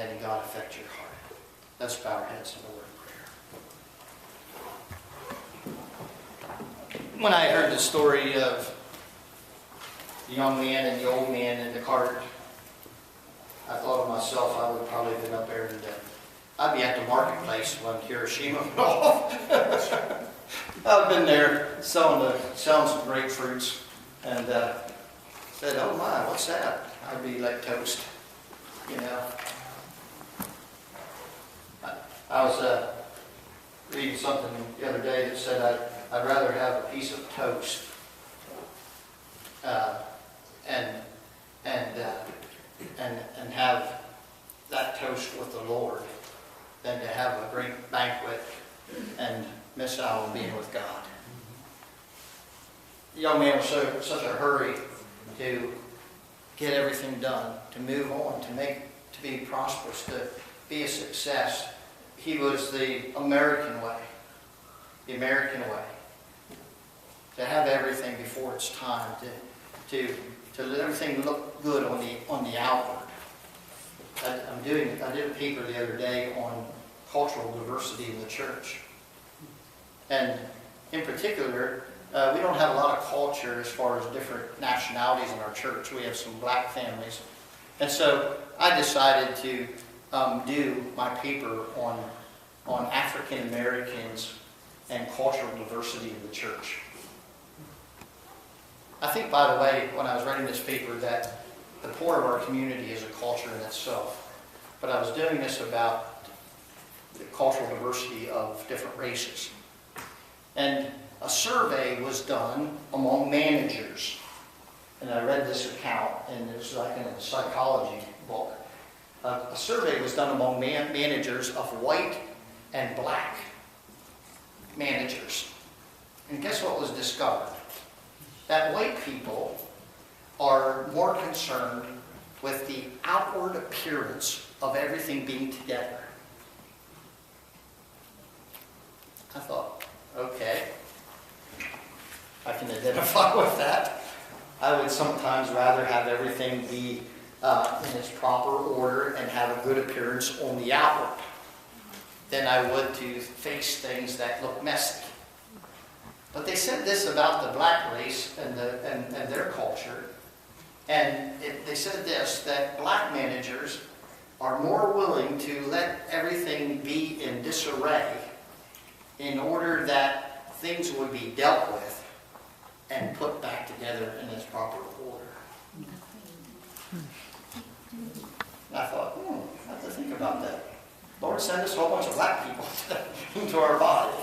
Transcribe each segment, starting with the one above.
letting God affect your heart. Let's bow our heads in a word of prayer. When I heard the story of the young man and the old man in the cart, I thought of myself, I would probably have been up there and I'd be at the marketplace when Hiroshima went off. I've been there selling some grapefruits and said, oh my, what's that? I'd be like toast, you know. I was reading something the other day that said I'd rather have a piece of toast and have that toast with the Lord than to have a great banquet and miss out on being with God. The young man was such a hurry to get everything done, to move on, to be prosperous, to be a success. He was the American way. The American way. To have everything before it's time, to let everything look good on the outward. I did a paper the other day on cultural diversity in the church. And in particular, we don't have a lot of culture as far as different nationalities in our church. We have some black families. And so I decided to do my paper on African Americans and cultural diversity in the church. I think, by the way, when I was writing this paper, that the poor of our community is a culture in itself. But I was doing this about the cultural diversity of different races. And a survey was done among managers. And I read this account, and it was like in a psychology book. A survey was done among managers of white and black managers. And guess what was discovered? That white people are more concerned with the outward appearance of everything being together. I thought, okay, I can identify with that. I would sometimes rather have everything be in its proper order and have a good appearance on the outward than I would to face things that look messy. But they said this about the black race and their culture. And they said this, that black managers are more willing to let everything be in disarray in order that things would be dealt with and put back together in its proper order. And I thought, I have to think about that. Lord, send us a whole bunch of black people into our body.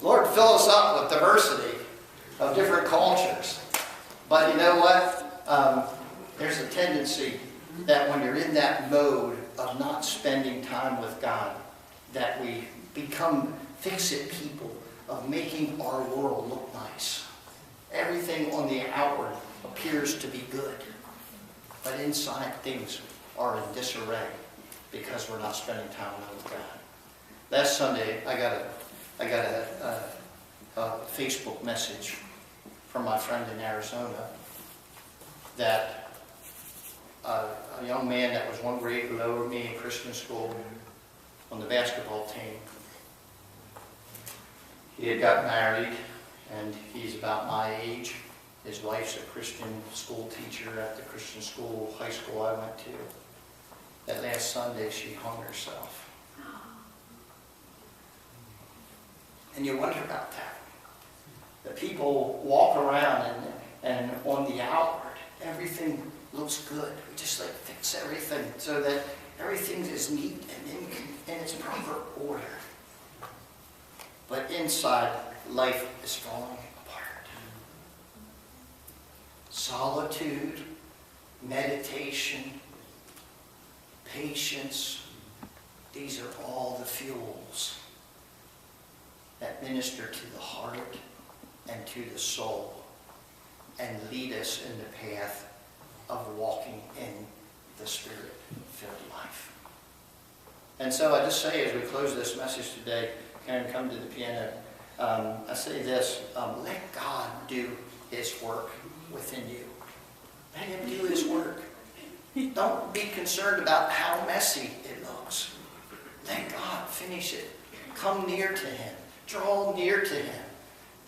Lord, fill us up with diversity of different cultures. But you know what? There's a tendency that when you're in that mode of not spending time with God, that we become fix-it people of making our world look nice. Everything on the outward appears to be good, but inside things are in disarray because we're not spending time with God. Last Sunday, I got a Facebook message from my friend in Arizona that a young man that was one grade below me in Christian school on the basketball team, he had got married, and he's about my age. His wife's a Christian school teacher at the Christian school, high school I went to. That last Sunday, she hung herself. And you wonder about that. The people walk around and on the outward, everything looks good. We just like fix everything so that everything is neat and in its proper order. But inside, life is falling apart. Solitude, meditation, patience, these are all the fuels that minister to the heart and to the soul and lead us in the path of walking in the Spirit-filled life. And so I just say, as we close this message today, Karen, come to the piano. I say this, let God do His work within you. Let Him do His work. Don't be concerned about how messy it looks. starts. Thank God, finish it. Come near to Him. Draw near to Him.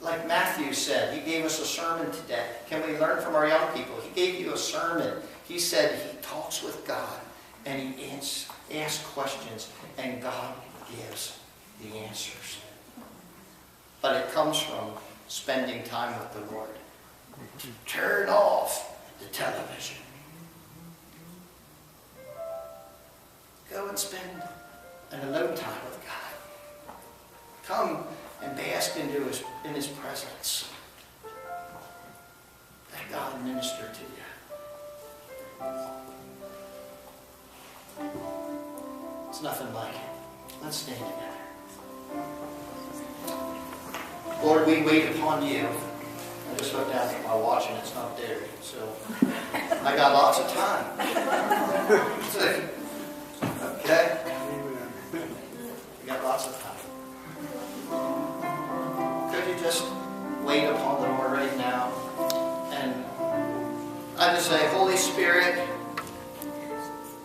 Like Matthew said, he gave us a sermon today. Can we learn from our young people? He gave you a sermon. He said he talks with God and he asks questions and God gives the answers. But it comes from spending time with the Lord. To turn off the television. Go and spend an alone time with God. Come and bask in His presence. Let God minister to you. It's nothing like it. Let's stand together. Lord, we wait upon you. I just looked down at my watch and it's not there, so I got lots of time. Okay? We got lots of time. Could you just wait upon the Lord right now? And I just say, Holy Spirit,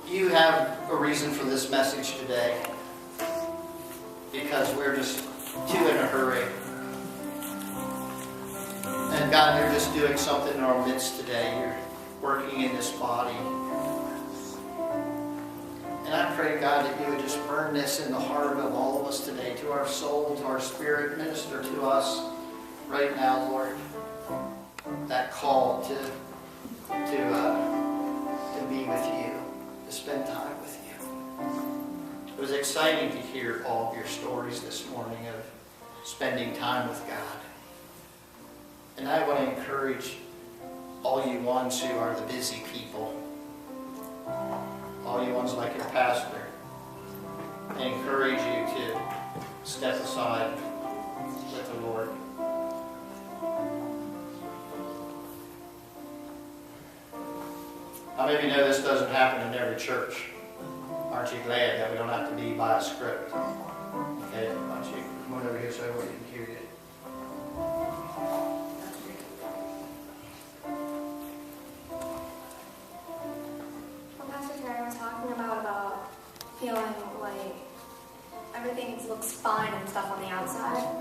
you have a reason for this message today. Because we're just too in a hurry. And God, you're just doing something in our midst today. You're working in this body. And I pray, God, that you would just burn this in the heart of all of us today, to our soul, to our spirit. Minister to us right now, Lord. That call to be with you, to spend time with you. It was exciting to hear all of your stories this morning of spending time with God. And I want to encourage all you ones who are the busy people, all you ones like your pastor, I encourage you to step aside with the Lord. How many of you know this doesn't happen in every church? Aren't you glad that we don't have to be by a script? Okay, why don't you come on over here so everyone can hear you. Feeling like everything looks fine and stuff on the outside,